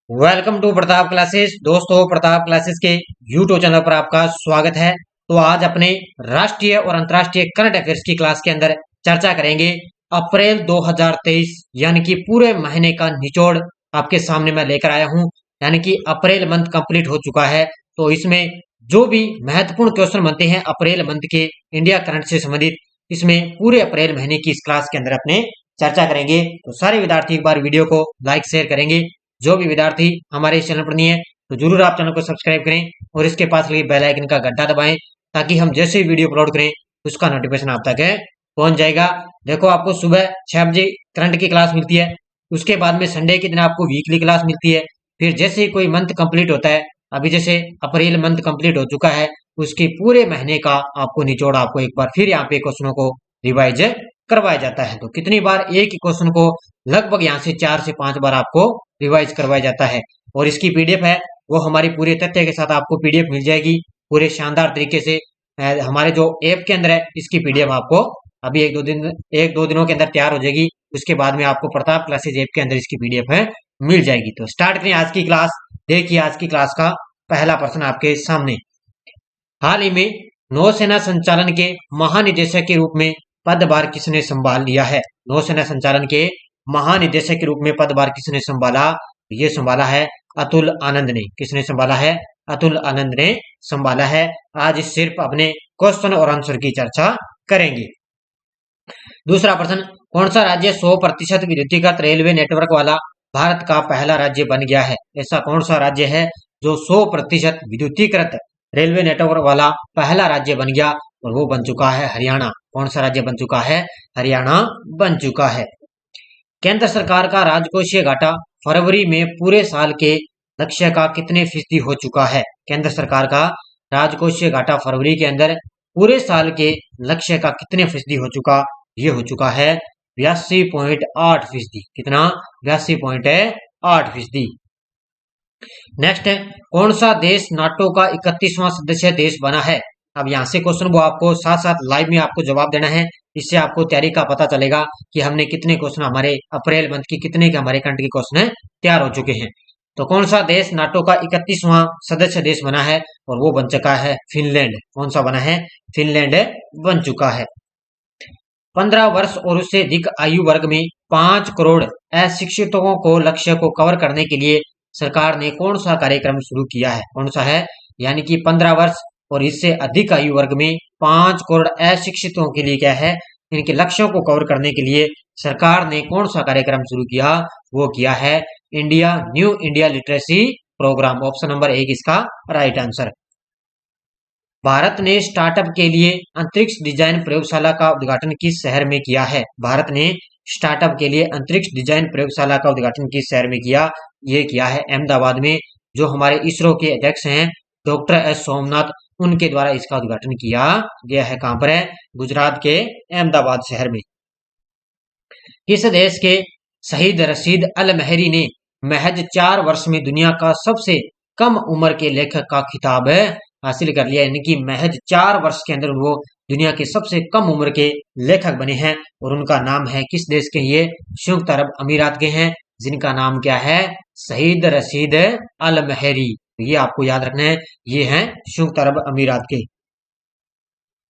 Welcome to Pratap classes. दोस्तों, Pratap classes के YouTube channel पर आपका स्वागत है। तो आज अपने राष्ट्रीय और अंतर्राष्ट्रीय करंट अफेयर्स की क्लास के अंदर चर्चा करेंगे। अप्रैल 2023 यानी कि पूरे महीने का निचोड़ आपके सामने मैं लेकर आया हूं। यानी कि अप्रैल मंथ कंप्लीट हो चुका है, तो इसमें जो भी महत्वपूर्ण क्वेश्चन बनते हैं अप्रैल मंथ के इंडिया करंट से संबंधित, इसमें पूरे अप्रैल महीने की इस क्लास के अंदर अपने चर्चा करेंगे। तो सारे विद्यार्थी एक बार वीडियो को लाइक शेयर करेंगे। जो भी विद्यार्थी हमारे इस चैनल पर नहीं है तो जरूर आप चैनल को सब्सक्राइब करें और इसके पास लगे बेल आइकन का घंटा दबाएं, ताकि हम जैसे ही वीडियो अपलोड करें उसका नोटिफिकेशन आप तक पहुंच जाएगा। देखो, आपको सुबह 6 बजे करंट की क्लास मिलती है, उसके बाद में संडे के दिन आपको वीकली क्लास मिलती है। फिर जैसे ही कोई मंथ कंप्लीट होता है, अभी जैसे अप्रैल मंथ कंप्लीट हो चुका है, उसके पूरे महीने का आपको निचोड़ आपको एक बार फिर यहाँ पे क्वेश्चनों को रिवाइज करवाया जाता है। तो कितनी बार एक ही क्वेश्चन को लगभग यहाँ से 4 से 5 बार आपको रिवाइज करवाया जाता है। और इसकी पीडीएफ है वो हमारी पूरे तथ्य के साथ आपको पीडीएफ मिल जाएगी पूरे शानदार तरीके से। हमारे जो ऐप के अंदर है इसकी पीडीएफ आपको अभी एक दो दिनों के अंदर तैयार हो जाएगी। उसके बाद में आपको प्रताप क्लासेज ऐप के अंदर इसकी पीडीएफ है मिल जाएगी। तो स्टार्ट करें आज की क्लास। देखिए, आज की क्लास का पहला प्रश्न आपके सामने। हाल ही में नौसेना संचालन के महानिदेशक के रूप में पदभार किसने संभाल लिया है? नौसेना संचालन के महानिदेशक के रूप में पदभार किसने संभाला? ये संभाला है अतुल आनंद ने। किसने संभाला है? अतुल आनंद ने संभाला है। आज सिर्फ अपने क्वेश्चन और आंसर की चर्चा करेंगे। दूसरा प्रश्न, कौन सा राज्य 100% विद्युतीकृत रेलवे नेटवर्क वाला भारत का पहला राज्य बन गया है? ऐसा कौन सा राज्य है जो 100% विद्युतीकृत रेलवे नेटवर्क वाला पहला राज्य बन गया? और वो बन चुका है हरियाणा। कौन सा राज्य बन चुका है? हरियाणा बन चुका है। केंद्र सरकार का राजकोषीय घाटा फरवरी में पूरे साल के लक्ष्य का कितने फीसदी हो चुका है? केंद्र सरकार का राजकोषीय घाटा फरवरी के अंदर पूरे साल के लक्ष्य का कितने फीसदी हो चुका? ये हो चुका है 82.8%। कितना? 82.8%। नेक्स्ट है, कौन सा देश नाटो का 31वां सदस्य देश बना है? अब यहाँ से क्वेश्चन वो आपको साथ साथ लाइव में आपको जवाब देना है। इससे आपको तैयारी का पता चलेगा कि हमने कितने क्वेश्चन हमारे अप्रैल मंथ की कितने के हमारे करंट के क्वेश्चन तैयार हो चुके हैं। तो कौन सा देश नाटो का 31वां सदस्य देश बना है? और वो बन चुका है फिनलैंड। कौन सा बना है? फिनलैंड बन चुका है। 15 वर्ष और उससे अधिक आयु वर्ग में 5 करोड़ अशिक्षितों को लक्ष्य को कवर करने के लिए सरकार ने कौन सा कार्यक्रम शुरू किया है? कौन सा है? यानी कि 15 वर्ष और इससे अधिक आयु वर्ग में 5 करोड़ अशिक्षितों के लिए क्या है? इनके लक्ष्यों को कवर करने के लिए सरकार ने कौन सा कार्यक्रम शुरू किया? वो किया है new India literacy program. Option number 1 इसका राइट आंसर। भारत ने स्टार्टअप के लिए अंतरिक्ष डिजाइन प्रयोगशाला का उद्घाटन किस शहर में किया है? भारत ने स्टार्टअप के लिए अंतरिक्ष डिजाइन प्रयोगशाला का उद्घाटन किस शहर में किया? ये किया है अहमदाबाद में। जो हमारे इसरो के अध्यक्ष हैं डॉक्टर एस सोमनाथ, उनके द्वारा इसका उद्घाटन किया गया है। कहां पर है? गुजरात के अहमदाबाद शहर में। किस देश के शहीद रशीद अल महरी ने महज 4 वर्ष में दुनिया का सबसे कम उम्र के लेखक का खिताब हासिल कर लिया? यानी कि महज 4 वर्ष के अंदर वो दुनिया के सबसे कम उम्र के लेखक बने हैं। और उनका नाम है, किस देश के? ये संयुक्त अरब अमीरात के हैं, जिनका नाम क्या है? शहीद रशीद अल महरी। ये आपको याद रखना है, ये हैं संयुक्त अरब अमीरात के।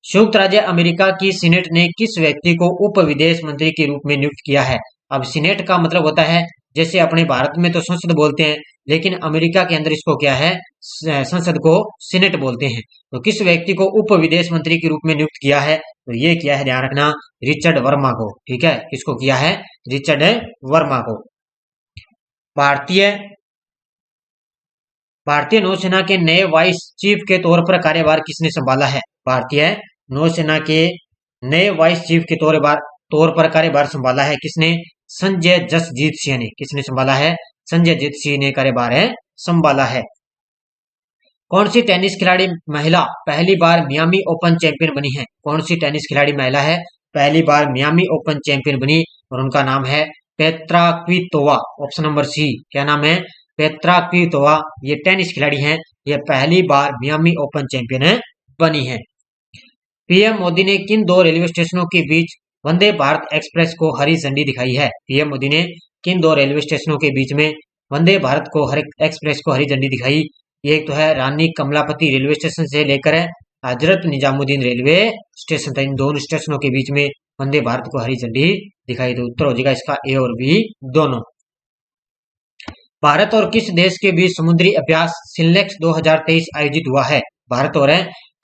संयुक्त राज्य अमेरिका की सीनेट ने किस व्यक्ति को उप विदेश मंत्री के रूप में नियुक्त किया है? अब सीनेट का मतलब होता है, जैसे अपने भारत में तो संसद बोलते हैं, लेकिन अमेरिका के अंदर इसको क्या है? संसद को सीनेट बोलते हैं। तो किस व्यक्ति को उप विदेश मंत्री के रूप में नियुक्त किया है? तो ये किया है, ध्यान रखना, रिचर्ड वर्मा को। ठीक है, किसको किया है? रिचर्ड वर्मा को। भारतीय भारतीय नौसेना के नए वाइस चीफ के तौर पर कार्यभार किसने संभाला है? भारतीय नौसेना के नए वाइस चीफ के तौर पर कार्यभार संभाला है किसने? संजय जसजीत सिंह ने। किसने संभाला है? संजय जीत सिंह ने कार्यभार संभाला है। कौन सी टेनिस खिलाड़ी महिला पहली बार मियामी ओपन चैंपियन बनी है? कौन सी टेनिस खिलाड़ी महिला है पहली बार मियामी ओपन चैंपियन बनी? और उनका नाम है Petra Kvitova. Option number C. क्या नाम है? Petra Kvitova. ये टेनिस खिलाड़ी हैं, ये पहली बार मियामी ओपन चैंपियन बनी है। पीएम मोदी ने किन 2 रेलवे स्टेशनों के बीच वंदे भारत एक्सप्रेस को हरी झंडी दिखाई है? पीएम मोदी ने किन दो रेलवे स्टेशनों के बीच में वंदे भारत को हर एक्सप्रेस को हरी झंडी दिखाई? एक तो है रानी कमलापति रेलवे स्टेशन से लेकर हजरत निजामुद्दीन रेलवे स्टेशन तक, इन दोनों स्टेशनों के बीच में वंदे भारत को हरी झंडी दिखाई। तो उत्तर हो जाएगा इसका ए और बी दोनों। भारत और किस देश के बीच समुद्री अभ्यास सिलेक्स 2023 आयोजित हुआ है? भारत और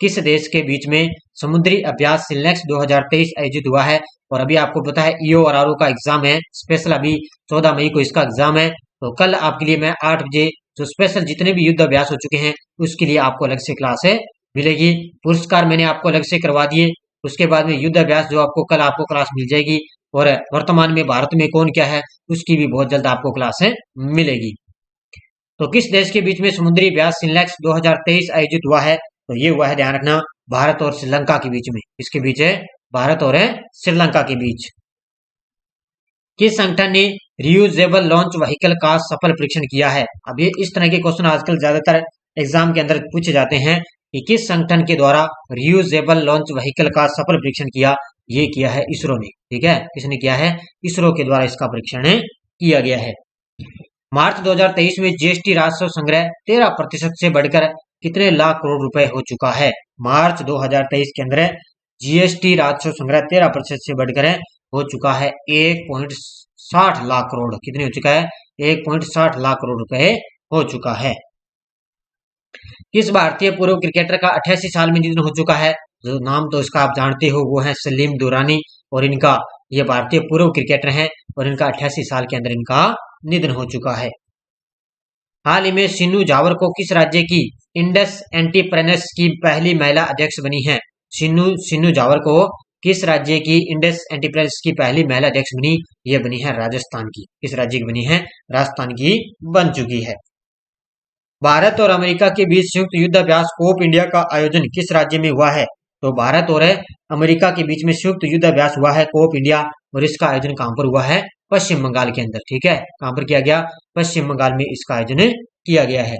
किस देश के बीच में समुद्री अभ्यास सिलेक्स 2023 आयोजित हुआ है? और अभी आपको पता है ईओ और आरओ का एग्जाम है स्पेशल, अभी 14 मई को इसका एग्जाम है। तो कल आपके लिए मैं 8 बजे जो स्पेशल जितने भी युद्ध अभ्यास हो चुके हैं उसके लिए आपको अलग से क्लास है मिलेगी। पुरस्कार मैंने आपको अलग से करवा दिए। उसके बाद में युद्ध अभ्यास जो आपको कल आपको क्लास मिल जाएगी, और वर्तमान में भारत में कौन क्या है उसकी भी बहुत जल्द आपको क्लास है मिलेगी। तो किस देश के बीच में समुद्री अभ्यास सिलेक्स 2023 आयोजित हुआ है? तो ये हुआ है, ध्यान रखना, भारत और श्रीलंका के बीच में। इसके बीच है भारत और श्रीलंका के बीच। किस संगठन ने रियूजेबल लॉन्च व्हीकल का सफल परीक्षण किया है? अब ये इस तरह के क्वेश्चन आजकल ज्यादातर एग्जाम के अंदर पूछे जाते हैं कि किस संगठन के द्वारा रियूजेबल लॉन्च व्हीकल का सफल परीक्षण किया? ये किया है इसरो ने। ठीक है, किसने किया है? इसरो के द्वारा इसका परीक्षण किया गया है। मार्च 2023 में जीएसटी राजस्व संग्रह 13% से बढ़कर कितने लाख करोड़ रुपए हो चुका है? मार्च 2023 के अंदर जीएसटी राजस्व संग्रह 13% से बढ़कर हो चुका है 1.60 लाख करोड़। कितने हो चुका है? 1.60 लाख करोड़ रुपए हो चुका है। किस भारतीय पूर्व क्रिकेटर का 88 साल में निधन हो चुका है? जो नाम तो इसका आप जानते हो वो है सलीम दुरानी, और इनका ये भारतीय पूर्व क्रिकेटर हैं और इनका 88 साल के अंदर इनका निधन हो चुका है। हाल ही में सिन्नू जावर को किस राज्य की इंडस एंटरप्रेन्योर्स की पहली महिला अध्यक्ष बनी है? सिन्नू जावर को किस राज्य की इंडस एंटरप्रेन्योर्स की पहली महिला अध्यक्ष बनी? ये बनी है राजस्थान की। किस राज्य की बनी है? राजस्थान की बन चुकी है। भारत और अमेरिका के बीच संयुक्त युद्ध अभ्यास कोप इंडिया का आयोजन किस राज्य में हुआ है? तो भारत और अमेरिका के बीच में संयुक्त युद्ध अभ्यास हुआ है कोप इंडिया, और इसका आयोजन कहां पर हुआ है? पश्चिम बंगाल के अंदर। ठीक है, कहां पर किया गया? पश्चिम बंगाल में इसका आयोजन किया गया है।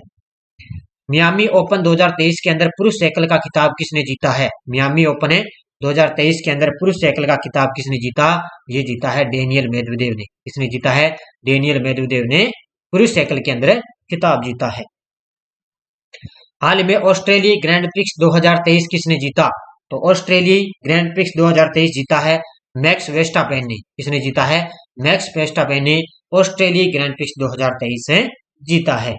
मियामी ओपन 2023 के अंदर पुरुष एकल का खिताब किसने जीता है? मियामी ओपन 2023 के अंदर पुरुष एकल का खिताब किसने जीता? ये जीता है डेनियल मेदवेदेव ने। किसने जीता है? डेनियल मेदवेदेव ने पुरुष एकल के अंदर खिताब जीता है। हाल में ऑस्ट्रेलिया ग्रैंड प्रिक्स 2023 किसने जीता? तो ऑस्ट्रेलिया ग्रैंड प्रिक्स 2023 जीता है मैक्स वेस्टापेन ने। किसने जीता है? मैक्स वेस्टापेन ने ऑस्ट्रेलिया ग्रैंड प्रिक्स 2023 से जीता है।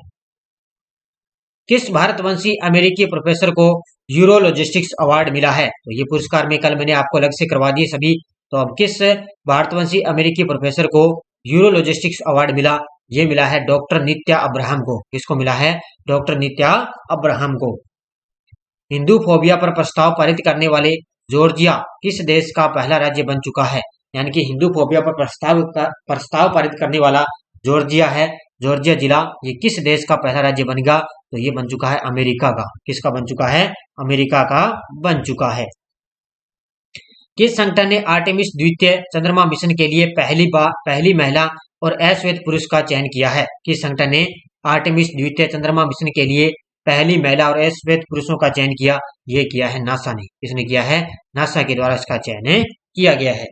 किस भारतवंशी अमेरिकी प्रोफेसर को यूरो लॉजिस्टिक्स अवार्ड मिला है? तो ये पुरस्कार में कल मैंने आपको अलग से करवा दिए सभी। तो अब किस भारतवंशी अमेरिकी प्रोफेसर को यूरो लॉजिस्टिक्स अवार्ड मिला? ये मिला है डॉक्टर नित्या अब्राहम को। किसको मिला है? डॉक्टर नित्या अब्राहम को। हिंदू फोबिया पर प्रस्ताव पारित करने वाले जॉर्जिया किस देश का पहला राज्य बन चुका है? यानी कि हिंदू फोबिया पर प्रस्ताव पारित करने वाला जॉर्जिया है, जॉर्जिया जिला, ये किस देश का पहला राज्य बनेगा? तो ये बन चुका है अमेरिका का। किसका बन चुका है? अमेरिका का बन चुका है। किस संगठन ने आर्टेमिस द्वितीय चंद्रमा मिशन के लिए पहली महिला और अश्वेत पुरुष का चयन किया है? किस संगठन ने आर्टेमिस द्वितीय चंद्रमा मिशन के लिए पहली महिला और अश्वेत पुरुषों का चयन किया? ये किया है नासा ने। किसने किया है? नासा के द्वारा इसका चयन किया गया है।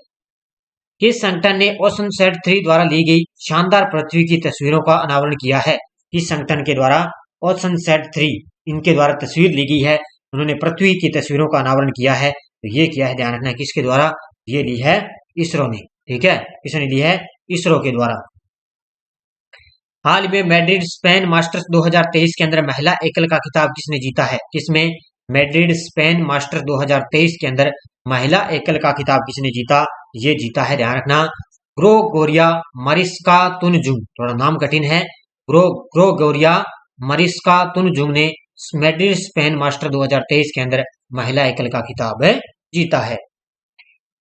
किस संगठन ने ओशनसैट 3 द्वारा ली गई शानदार पृथ्वी की तस्वीरों का अनावरण किया है? किस संगठन के द्वारा ओशनसैट 3 इनके द्वारा तस्वीर ली गई है, उन्होंने पृथ्वी की तस्वीरों का अनावरण किया है? तो ये किया है, ध्यान रखना, किसके द्वारा? ये ली है इसरो ने। ठीक है, किसने ली है? इसरो के द्वारा। हाल में मैड्रिड स्पेन मास्टर्स 2023 के अंदर महिला एकल का खिताब किसने जीता है? किसमें? मैड्रिड स्पेन मास्टर्स 2023 के अंदर महिला एकल का खिताब किसने जीता? ये जीता है, ध्यान रखना, ग्रोगोरिया मारिस्का तुनजुंग। थोड़ा नाम कठिन है। ग्रोगोरिया मारिस्का तुनजुंग ने मैड्रिड स्पेन मास्टर 2023 के अंदर महिला एकल का खिताब जीता है।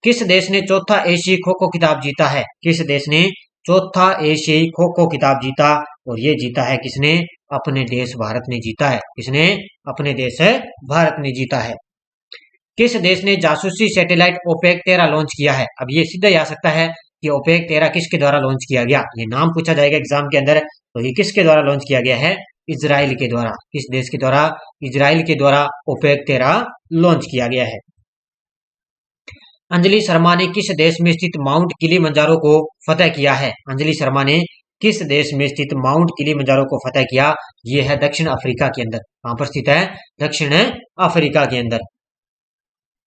किस देश ने चौथा एशियाई खो खो खिताब जीता है? किस देश ने चौथा एशियाई खो खो खिताब जीता? और ये जीता है किसने? अपने देश भारत ने जीता है। किसने? अपने देश भारत ने जीता है। किस देश ने जासूसी सैटेलाइट ओपेक 13 लॉन्च किया है? अब ये सीधा ही आ सकता है कि ओपेक 13 किसके द्वारा लॉन्च किया गया, ये नाम पूछा जाएगा एग्जाम के अंदर। तो ये किसके द्वारा लॉन्च किया गया है? इजराइल के द्वारा। किस देश के द्वारा? इजराइल के द्वारा ओपेक 13 लॉन्च किया गया है। अंजलि शर्मा ने किस देश में स्थित माउंट किलिमंजारो को फतेह किया है? अंजलि शर्मा ने किस देश में स्थित माउंट किलिमंजारो को फतेह किया? ये है दक्षिण अफ्रीका के अंदर। कहां पर स्थित है? दक्षिण अफ्रीका के अंदर।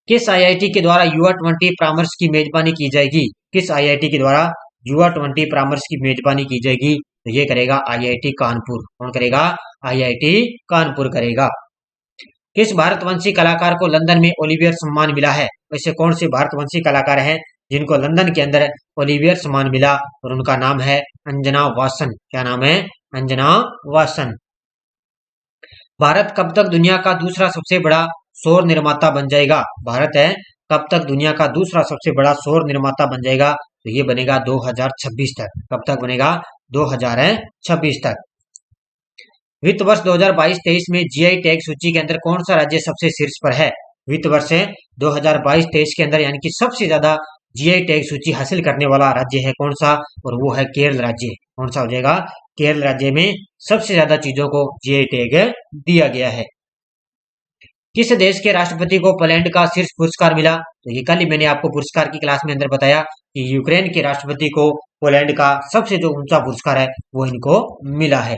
किस आईआईटी के द्वारा युवा 20 परामर्श की मेजबानी की जाएगी? किस आईआईटी के द्वारा युवा 20 परामर्श की मेजबानी की जाएगी? तो ये करेगा आईआईटी कानपुर। कौन करेगा? आईआईटी कानपुर करेगा। किस भारतवंशी कलाकार को लंदन में ओलिवियर सम्मान मिला है? वैसे कौन से भारतवंशी कलाकार हैं जिनको लंदन के अंदर ओलिवियर सम्मान मिला? और उनका नाम है अंजना वासन। क्या नाम है? अंजना वासन। भारत कब तक दुनिया का दूसरा सबसे बड़ा सौर निर्माता बन जाएगा? भारत है कब तक दुनिया का दूसरा सबसे बड़ा सौर निर्माता बन जाएगा? तो ये बनेगा 2026 तक। कब तक बनेगा? 2026 तक। वित्त वर्ष 2022-23 में जीआई टैग सूची के अंदर कौन सा राज्य सबसे शीर्ष पर है? वित्त वर्ष 2022-23 के अंदर यानी कि सबसे ज्यादा जीआई टैग सूची हासिल करने वाला राज्य है कौन सा? और वो है केरल राज्य। कौन सा हो जाएगा? केरल राज्य में सबसे ज्यादा चीजों को जीआई टैग दिया गया है। किस देश के राष्ट्रपति को पोलैंड का शीर्ष पुरस्कार मिला? तो ये कल ही मैंने आपको पुरस्कार की क्लास में अंदर बताया कि यूक्रेन के राष्ट्रपति को पोलैंड का सबसे जो ऊंचा पुरस्कार है वो इनको मिला है।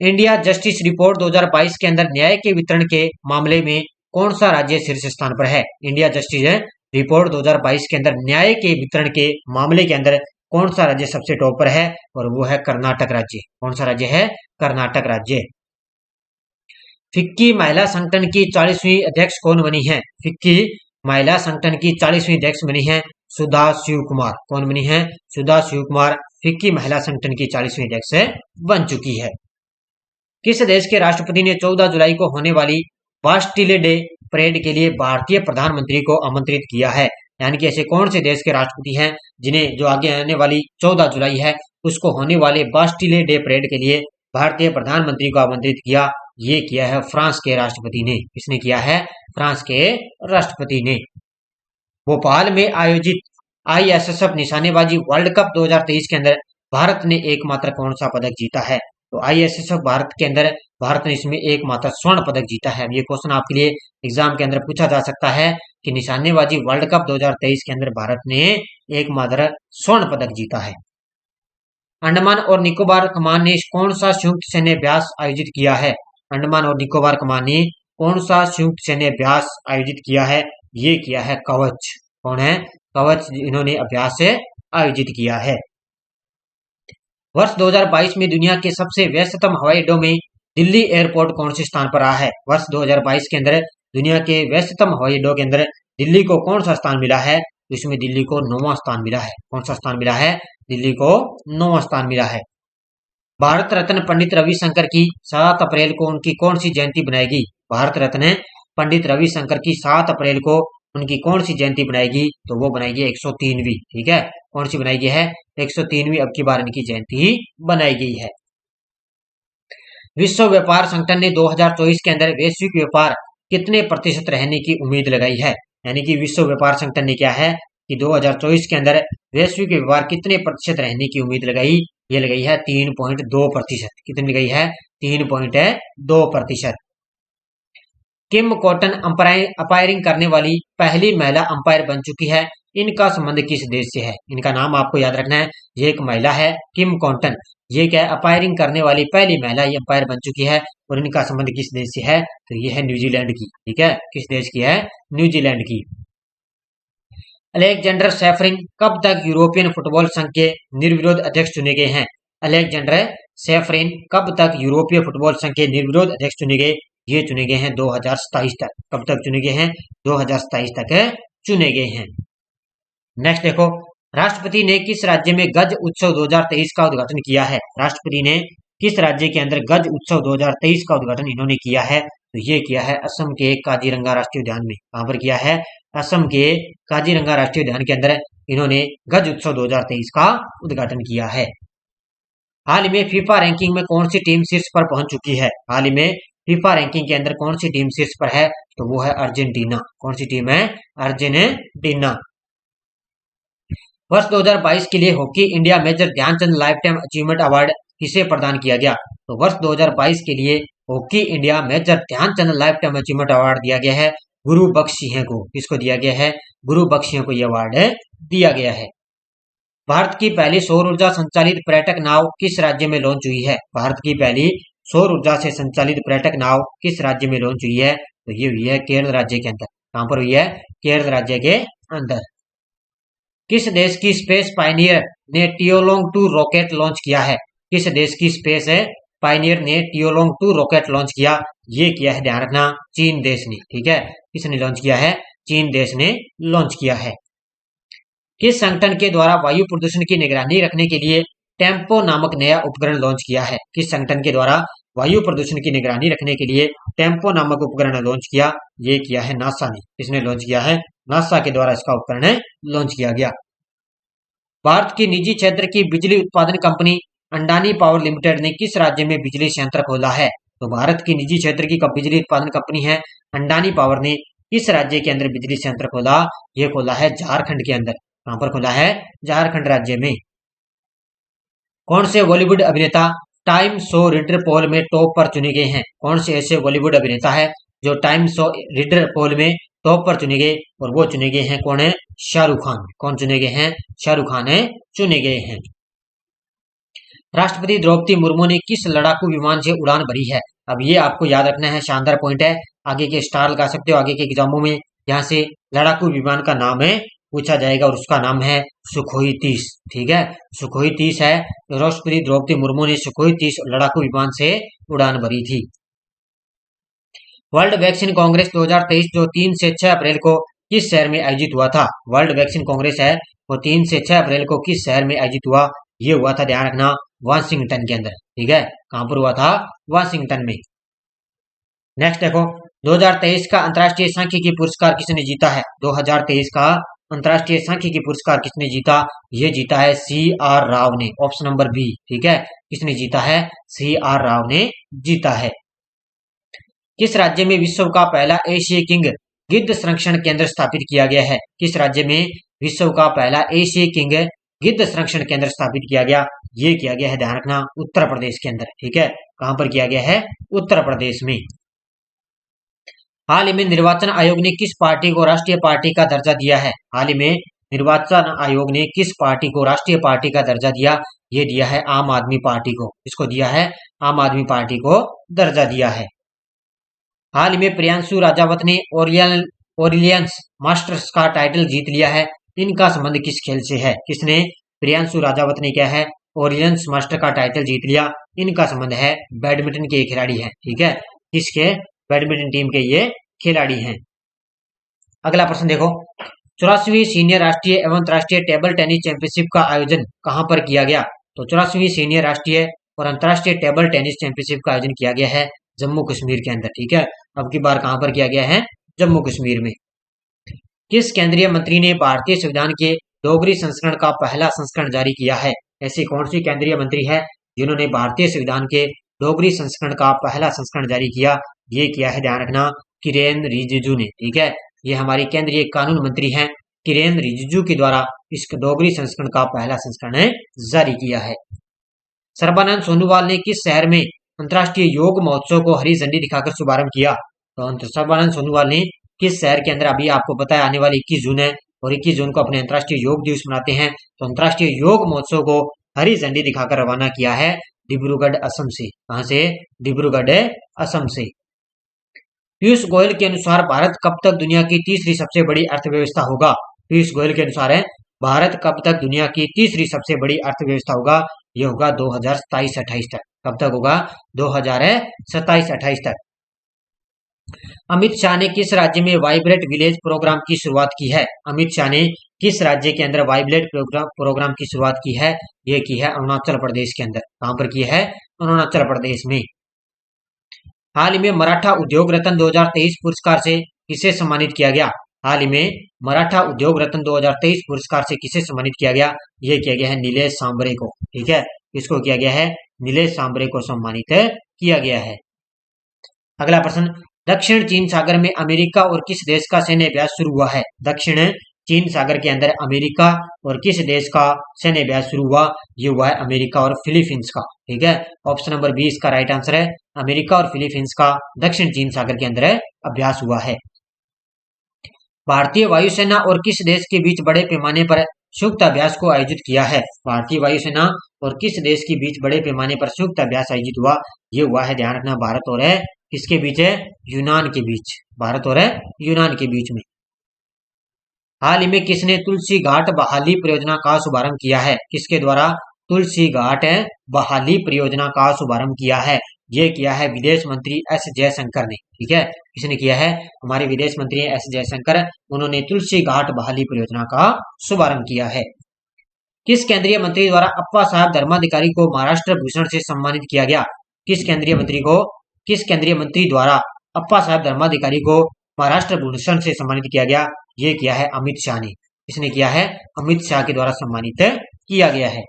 इंडिया जस्टिस रिपोर्ट 2022 के अंदर न्याय के वितरण के मामले में कौन सा राज्य शीर्ष स्थान पर है? इंडिया जस्टिस रिपोर्ट 2022 के अंदर न्याय के वितरण के मामले के अंदर कौन सा राज्य सबसे टॉप पर है? और वो है कर्नाटक राज्य। कौन सा राज्य है? कर्नाटक राज्य। फिक्की महिला संगठन की 40वीं अध्यक्ष कौन बनी है? फिक्की महिला संगठन की 40वीं अध्यक्ष बनी है सुधा शिव कुमार। कौन बनी है? सुधा शिव कुमार फिक्की महिला संगठन की 40वीं अध्यक्ष बन चुकी है। किस देश के राष्ट्रपति ने 14 जुलाई को होने वाली बास्टिले डे परेड के लिए भारतीय प्रधानमंत्री को आमंत्रित किया है? यानी कि ऐसे कौन से देश के राष्ट्रपति हैं जिन्हें जो आगे आने वाली 14 जुलाई है उसको होने वाले बास्टिले डे परेड के लिए भारतीय प्रधानमंत्री को आमंत्रित किया? ये किया है फ्रांस के राष्ट्रपति ने। किसने किया है? फ्रांस के राष्ट्रपति ने। भोपाल में आयोजित आईएसएसएफ निशानेबाजी वर्ल्ड कप 2023 के अंदर भारत ने एकमात्र कौन सा पदक जीता है? तो आईएसएसएफ भारत के अंदर भारत ने इसमें एकमात्र स्वर्ण पदक जीता है। ये क्वेश्चन आपके लिए एग्जाम के अंदर पूछा जा सकता है कि निशानेबाजी वर्ल्ड कप 2023 के अंदर भारत ने एकमात्र स्वर्ण पदक जीता है। अंडमान और निकोबार कमान ने कौन सा संयुक्त सैन्य अभ्यास आयोजित किया है? अंडमान और निकोबार कमान ने कौन सा संयुक्त सैन्य अभ्यास आयोजित किया है? ये किया है कवच। कौन है? कवच इन्होंने अभ्यास आयोजित किया है। वर्ष 2022 में दुनिया के सबसे व्यस्ततम हवाई अड्डों में दिल्ली एयरपोर्ट कौन से स्थान पर रहा है? वर्ष 2022 के अंदर दुनिया के व्यस्ततम हवाई अड्डों के अंदर दिल्ली को कौन सा स्थान मिला है? इसमें दिल्ली को 9वां स्थान मिला है। कौन सा स्थान मिला है? दिल्ली को 9वां स्थान मिला है। भारत रत्न पंडित रविशंकर की 7 अप्रैल को उनकी कौन सी जयंती बनाएगी? भारत रत्न पंडित रविशंकर की 7 अप्रैल को उनकी कौन सी जयंती बनाएगी? तो वो बनाएगी 103वीं। ठीक है, कौन सी बनाई गई है? 103वीं अब की बार इनकी जयंती बनाई गई है। विश्व व्यापार संगठन ने 2024 के अंदर वैश्विक व्यापार कितने प्रतिशत रहने की उम्मीद लगाई है? यानी कि विश्व व्यापार संगठन ने क्या है कि 2024 के अंदर वैश्विक व्यापार कितने प्रतिशत रहने की उम्मीद लगाई? ये लगाई है 3.2%। कितनी लगाई है? 3.2%। किम कॉटन अंपायरिंग करने वाली पहली महिला अंपायर बन चुकी है। इनका संबंध किस देश से है? इनका नाम आपको याद रखना है। ये एक महिला है किम कॉटन। ये क्या है? अंपायरिंग करने वाली पहली महिला ये अंपायर बन चुकी है। और इनका संबंध किस देश से है? तो ये है न्यूजीलैंड की। ठीक है, किस देश की है? न्यूजीलैंड की। अलेक्जेंडर सेफरिन कब तक यूरोपियन फुटबॉल संघ के निर्विरोध अध्यक्ष चुने गए हैं? अलेक्जेंडर सेफरिन कब तक यूरोपीय फुटबॉल संघ के निर्विरोध अध्यक्ष चुने गए? ये चुने गए हैं 2027 तक। कब तक चुने गए हैं? 2027 तक चुने गए हैं। नेक्स्ट देखो, राष्ट्रपति ने किस राज्य में गज उत्सव 2023 का उद्घाटन किया है? राष्ट्रपति ने किस राज्य के अंदर गज उत्सव 2023 का उद्घाटन इन्होंने किया है? तो ये किया है असम के काजीरंगा राष्ट्रीय उद्यान में। कहां पर किया है? असम के काजीरंगा राष्ट्रीय उद्यान के अंदर इन्होंने गज उत्सव 2023 का उद्घाटन किया है। हाल ही में फीफा रैंकिंग में कौन सी टीम शीर्ष पर पहुंच चुकी है? हाल ही में फीफा रैंकिंग के अंदर कौन सी टीम शीर्ष पर है? तो वो है अर्जेंटीना। कौन सी टीम है? अर्जेंटीना। वर्ष 2022 के लिए hockey India major Dhyanchand life time achievement award किसे प्रदान किया गया? तो वर्ष 2022 के लिए hockey India major Dhyanchand life time achievement award दिया गया है गुरु बख्श सिंह को। किसको दिया गया है? गुरु बख्श सिंह को यह अवार्ड दिया गया है। भारत की पहली सौर ऊर्जा संचालित पर्यटक नाव किस राज्य में लॉन्च हुई है? भारत की पहली सौर ऊर्जा से संचालित पर्यटक नाव किस राज्य में लॉन्च हुई है? तो ये हुई है केरल राज्य के अंदर। कहां पर हुई है? केरल राज्य के अंदर। किस देश की स्पेस पायनियर ने टियोलोंग 2 रॉकेट लॉन्च किया है? किस देश की स्पेस पायनियर ने टियोलोंग 2 रॉकेट लॉन्च किया? ये किया है, ध्यान रखना, चीन देश ने। ठीक है, किसने लॉन्च किया है? चीन देश ने लॉन्च किया है। किस संगठन के द्वारा वायु प्रदूषण की निगरानी रखने के लिए टेम्पो नामक नया उपकरण लॉन्च किया है? किस संगठन के द्वारा वायु प्रदूषण की निगरानी रखने के लिए टेम्पो नामक उपकरण लॉन्च किया? ये किया है नासा ने। किसने लॉन्च किया है? नासा के द्वारा इसका उपकरण लॉन्च किया गया। भारत की निजी क्षेत्र की बिजली उत्पादन कंपनी अंडानी पावर लिमिटेड ने किस राज्य में बिजली संयंत्र खोला है? तो भारत की निजी क्षेत्र की बिजली उत्पादन कंपनी है अंडानी पावर ने किस राज्य के अंदर बिजली संयंत्र खोला? यह खोला है झारखंड के अंदर। कहां पर खोला है? झारखंड राज्य में। कौन से बॉलीवुड अभिनेता टाइम शो रीडर पोल में टॉप पर चुने गए हैं? कौन से ऐसे बॉलीवुड अभिनेता है जो टाइम शो रीडर पोल में टॉप पर चुने गए? और वो चुने गए हैं कौन है? शाहरुख खान। कौन चुने गए हैं? शाहरुख खान चुने गए हैं। राष्ट्रपति द्रौपदी मुर्मू ने किस लड़ाकू विमान से उड़ान भरी है? अब ये आपको याद रखना है, शानदार पॉइंट है। आगे के स्टार लगा सकते हो, आगे के एग्जामों में यहाँ से लड़ाकू विमान का नाम पूछा जाएगा और उसका नाम है सुखोई 30। ठीक है, सुखोई 30 है। राष्ट्रपति द्रौपदी मुर्मू ने सुखोई 30 लड़ाकू विमान से उड़ान भरी थी। वर्ल्ड वैक्सीन कांग्रेस 2023 जो 3 से 6 अप्रैल को किस शहर में आयोजित हुआ था? वर्ल्ड वैक्सीन कांग्रेस है वो 3 से 6 अप्रैल को किस शहर में आयोजित हुआ? ये हुआ था, ध्यान रखना, वाशिंगटन के अंदर। ठीक है, कहां पर हुआ था? वाशिंगटन में। नेक्स्ट देखो, 2023 का अंतर्राष्ट्रीय सांख्यिकी पुरस्कार किसने जीता है? 2023 का अंतर्राष्ट्रीय सांख्यिकी पुरस्कार किसने जीता? ये जीता है CR राव ने। Option number B. ठीक है, किसने जीता है? CR राव ने जीता है। किस राज्य में विश्व का पहला एशिया किंग गिद्ध संरक्षण केंद्र स्थापित किया गया है? किस राज्य में विश्व का पहला एशिया किंग गिद्ध संरक्षण केंद्र स्थापित किया गया? ये किया गया है, ध्यान रखना, उत्तर प्रदेश के अंदर। ठीक है, कहां पर किया गया है? उत्तर प्रदेश में। हाल ही में निर्वाचन आयोग ने किस पार्टी को राष्ट्रीय पार्टी का दर्जा दिया है? हाल ही में निर्वाचन आयोग ने किस पार्टी को राष्ट्रीय पार्टी का दर्जा दिया? ये दिया है आम आदमी पार्टी को। इसको दिया है? आम आदमी पार्टी को दर्जा दिया है। हाल ही में प्रियांशु राजावत ने ओरियंस मास्टर्स का टाइटल जीत लिया है। इनका संबंध किस खेल से है? किसने? प्रियांशु राजावत ने क्या है? ओरियंस मास्टर का टाइटल जीत लिया। इनका संबंध है बैडमिंटन के खिलाड़ी हैं। ठीक है, किसके? बैडमिंटन टीम के ये खिलाड़ी हैं। अगला प्रश्न देखो, 84वीं सीनियर राष्ट्रीय एवं अंतर्राष्ट्रीय टेबल टेनिस चैंपियनशिप का आयोजन कहां पर किया गया? तो 84वीं सीनियर राष्ट्रीय और अंतर्राष्ट्रीय टेबल टेनिस चैंपियनशिप का आयोजन किया गया है जम्मू कश्मीर के अंदर। ठीक है, अब की बार कहां पर किया गया है? जम्मू कश्मीर में। किस केंद्रीय मंत्री ने भारतीय संविधान के डोगरी संस्करण का पहला संस्करण जारी किया है? ऐसी कौन सी केंद्रीय मंत्री है जिन्होंने भारतीय संविधान के डोगरी संस्करण का पहला संस्करण जारी किया? ये किया है, ध्यान रखना, किरेन रिजिजू ने। ठीक है, ये हमारी केंद्रीय कानून मंत्री हैं, किरेन रिजिजू के द्वारा इस डोगरी संस्करण का पहला संस्करण जारी किया है। सर्बानंद सोनोवाल ने किस शहर में अंतर्राष्ट्रीय योग महोत्सव को हरी झंडी दिखाकर शुभारंभ किया? तो सर्बानंद सोनोवाल ने किस शहर के अंदर, अभी आपको पता है आने वाली 21 जून है और 21 जून को अपने अंतर्राष्ट्रीय योग दिवस मनाते हैं, तो अंतर्राष्ट्रीय योग महोत्सव को हरी झंडी दिखाकर रवाना किया है डिब्रूगढ़ असम से। कहां से? डिब्रूगढ़ असम से। पीयूष गोयल के अनुसार भारत कब तक दुनिया की तीसरी सबसे बड़ी अर्थव्यवस्था होगा? पीयूष गोयल के अनुसार है भारत कब तक दुनिया की तीसरी सबसे बड़ी अर्थव्यवस्था होगा? यह होगा 2027-28 तक। कब तक होगा? 2027-28 तक। अमित शाह ने किस राज्य में वाइब्रेट विलेज प्रोग्राम की शुरुआत की है? अमित शाह ने किस राज्य के अंदर वाइब्रेट प्रोग्राम की शुरुआत की है? यह की है अरुणाचल प्रदेश के अंदर। कहां पर की है? अरुणाचल प्रदेश में। हाल ही में मराठा उद्योग रत्न 2023 पुरस्कार से किसे सम्मानित किया गया? हाल ही में मराठा उद्योग रत्न 2023 पुरस्कार से किसे सम्मानित किया गया? यह किया गया है नीलेश सांबरे को। ठीक है, किसको किया गया है? नीलेश सांबरे को सम्मानित किया गया है। अगला प्रश्न, दक्षिण चीन सागर में अमेरिका और किस देश का सैन्य अभ्यास शुरू हुआ है? दक्षिण चीन सागर के अंदर अमेरिका और किस देश का सैन्य अभ्यास शुरू हुआ? ये हुआ है अमेरिका और फिलीपींस का। ठीक है, ऑप्शन नंबर बी इसका राइट आंसर है। अमेरिका और फिलीपींस का दक्षिण चीन सागर के अंदर अभ्यास हुआ है। भारतीय वायुसेना और किस देश के बीच बड़े पैमाने पर संयुक्त अभ्यास को आयोजित किया है? भारतीय वायुसेना और किस देश के बीच बड़े पैमाने पर संयुक्त अभ्यास आयोजित हुआ? ये हुआ है, ध्यान रखना, भारत और है किसके बीच है? यूनान के बीच। भारत और है यूनान के बीच में। हाल ही में किसने तुलसी घाट बहाली परियोजना का शुभारंभ किया है? किसके द्वारा तुलसी घाट बहाली परियोजना का शुभारंभ किया है? ये किया है विदेश मंत्री एस जयशंकर ने। ठीक है, किसने किया है? हमारे विदेश मंत्री एस जयशंकर, उन्होंने तुलसी घाट बहाली परियोजना का शुभारंभ किया है। किस केंद्रीय मंत्री द्वारा अप्पा साहब धर्माधिकारी को महाराष्ट्र भूषण से सम्मानित किया गया? किस केंद्रीय मंत्री द्वारा अप्पा साहब धर्माधिकारी को महाराष्ट्र भूषण से सम्मानित किया गया? ये किया है अमित शाह ने। किसने किया है? अमित शाह के द्वारा सम्मानित किया गया है।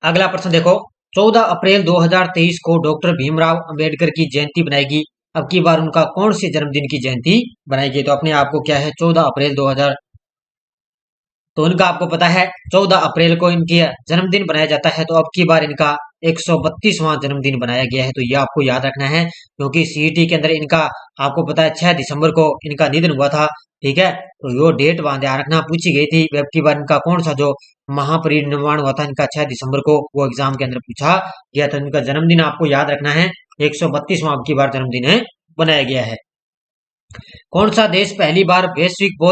अगला प्रश्न देखो, 14 अप्रैल 2023 को डॉक्टर भीमराव अंबेडकर की जयंती बनाएगी। अब की बार उनका कौन से जन्मदिन की जयंती बनाएगी? तो अपने आप को क्या है, 14 अप्रैल 2000, तो उनका आपको पता है 14 अप्रैल को इनकी जन्मदिन बनाया जाता है। तो अब की बार इनका 132वां जन्मदिन बनाया गया है। तो ये आपको याद रखना है, क्योंकि सीईटी के अंदर इनका आपको पता है 6 दिसंबर को इनका निधन हुआ था। ठीक है, तो यो डेट वहां ध्यान रखना, पूछी गई थी। अब की बार इनका कौन सा जो महापरिनिर्वाण हुआ था इनका 6 दिसंबर को, वो एग्जाम के अंदर पूछा गया था। इनका जन्मदिन आपको याद रखना है, 132वां अब की बार जन्मदिन है बनाया गया है। कौन सा देश पहली बार वैश्विक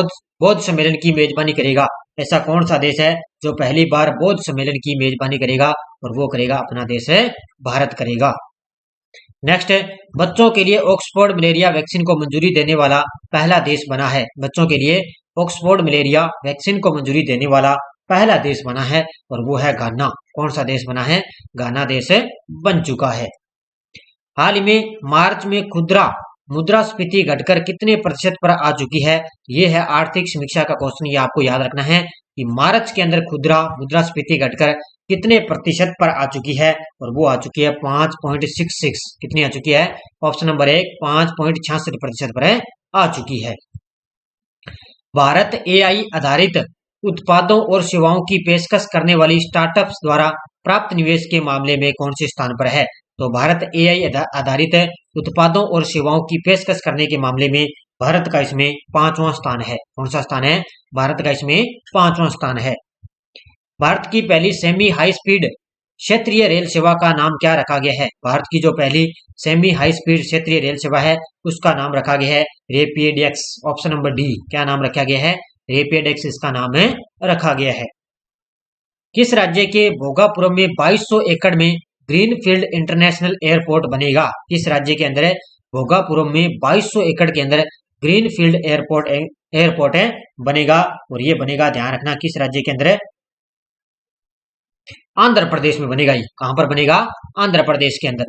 बौद्ध सम्मेलन की मेजबानी करेगा? ऐसा कौन सा देश है जो पहली बार बौद्ध सम्मेलन की मेजबानी करेगा? और वो करेगा अपना देश है भारत करेगा। नेक्स्ट है, बच्चों के लिए ऑक्सफोर्ड मलेरिया वैक्सीन को मंजूरी देने वाला पहला देश बना है। बच्चों के लिए ऑक्सफोर्ड मलेरिया वैक्सीन को मंजूरी देने वाला पहला देश बना है, और वो है घाना। कौन सा देश बना है? घाना देश बन चुका है। हाल ही में मार्च में खुदरा मुद्रास्फीति घटकर कितने प्रतिशत पर आ चुकी है? ये है आर्थिक समीक्षा का क्वेश्चन। ये आपको याद रखना है कि मार्च के अंदर खुदरा मुद्रास्फीति घटकर कितने प्रतिशत पर आ चुकी है? और वो आ चुकी है 5.66। कितनी आ चुकी है? ऑप्शन नंबर 1 5.66% पर आ चुकी है। भारत एआई आधारित उत्पादों और सेवाओं की पेशकश करने वाली स्टार्टअप्स द्वारा प्राप्त निवेश के मामले में कौन से स्थान पर है? तो भारत एआई आधारित उत्पादों और सेवाओं की पेशकश करने के मामले में भारत का इसमें 5वां स्थान है। कौन सा स्थान है? भारत का इसमें 5वां स्थान है। भारत की पहली सेमी हाई स्पीड क्षेत्रीय रेल सेवा का नाम क्या रखा गया है? भारत की जो पहली सेमी हाई स्पीड क्षेत्रीय रेल सेवा है उसका नाम रखा गया है rapid x. Option number D, क्या नाम रखा गया है? रैपिड एक्स इसका नाम है रखा गया है। किस राज्य के भोगापुरम में 2200 एकड़ में ग्रीनफील्ड इंटरनेशनल एयरपोर्ट बनेगा? किस राज्य के अंदर भोगापुरम में 2200 एकड़ के अंदर ग्रीनफील्ड एयरपोर्ट बनेगा? और ये बनेगा, ध्यान रखना, किस राज्य के अंदर? आंध्र प्रदेश में बनेगा। ये कहां पर बनेगा? आंध्र प्रदेश के अंदर।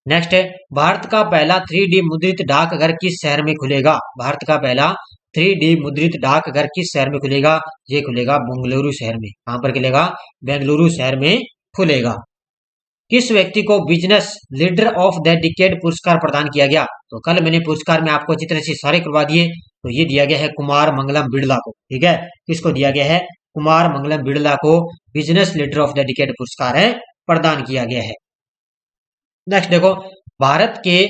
नेक्स्ट है, भारत का पहला 3D मुद्रित डाकघर किस शहर में खुलेगा? भारत का पहला 3D मुद्रित डाकघर किस शहर में खुलेगा? ये खुलेगा बेंगलुरु शहर में। कहां पर खुलेगा? बेंगलुरु शहर में खुलेगा। किस व्यक्ति को business leader of the decade पुरस्कार प्रदान किया गया? तो कल मैंने पुरस्कार में आपको अच्छी तरह से सारे करवा दिए। तो ये दिया गया है कुमार मंगलम बिड़ला को। ठीक है, किसको दिया गया है? कुमार मंगलम बिड़ला को business leader of the decade पुरस्कार प्रदान किया गया है। नेक्स्ट देखो, भारत के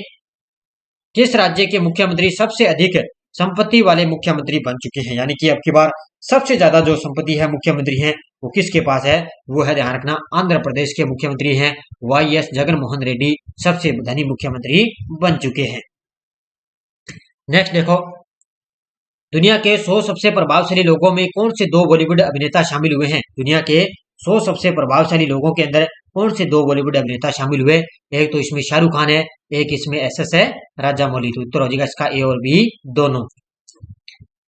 किस राज्य के मुख्यमंत्री सबसे अधिक संपत्ति वाले मुख्यमंत्री बन चुके हैं? यानी कि अब की बार सबसे ज्यादा जो संपत्ति है मुख्यमंत्री हैं वो किसके पास है? वो है, ध्यान रखना, आंध्र प्रदेश के मुख्यमंत्री हैं वाईएस जगनमोहन रेड्डी, सबसे धनी मुख्यमंत्री बन चुके हैं। नेक्स्ट देखो, दुनिया के 100 सबसे प्रभावशाली लोगों में कौन से 2 बॉलीवुड अभिनेता शामिल हुए हैं? दुनिया के 100 सबसे प्रभावशाली लोगों के अंदर कौन से 2 बॉलीवुड अभिनेता शामिल हुए? एक तो इसमें शाहरुख खान है, एक इसमें एसएस है राजामौली। तो उत्तर हो जाएगा इसका ए और बी दोनों।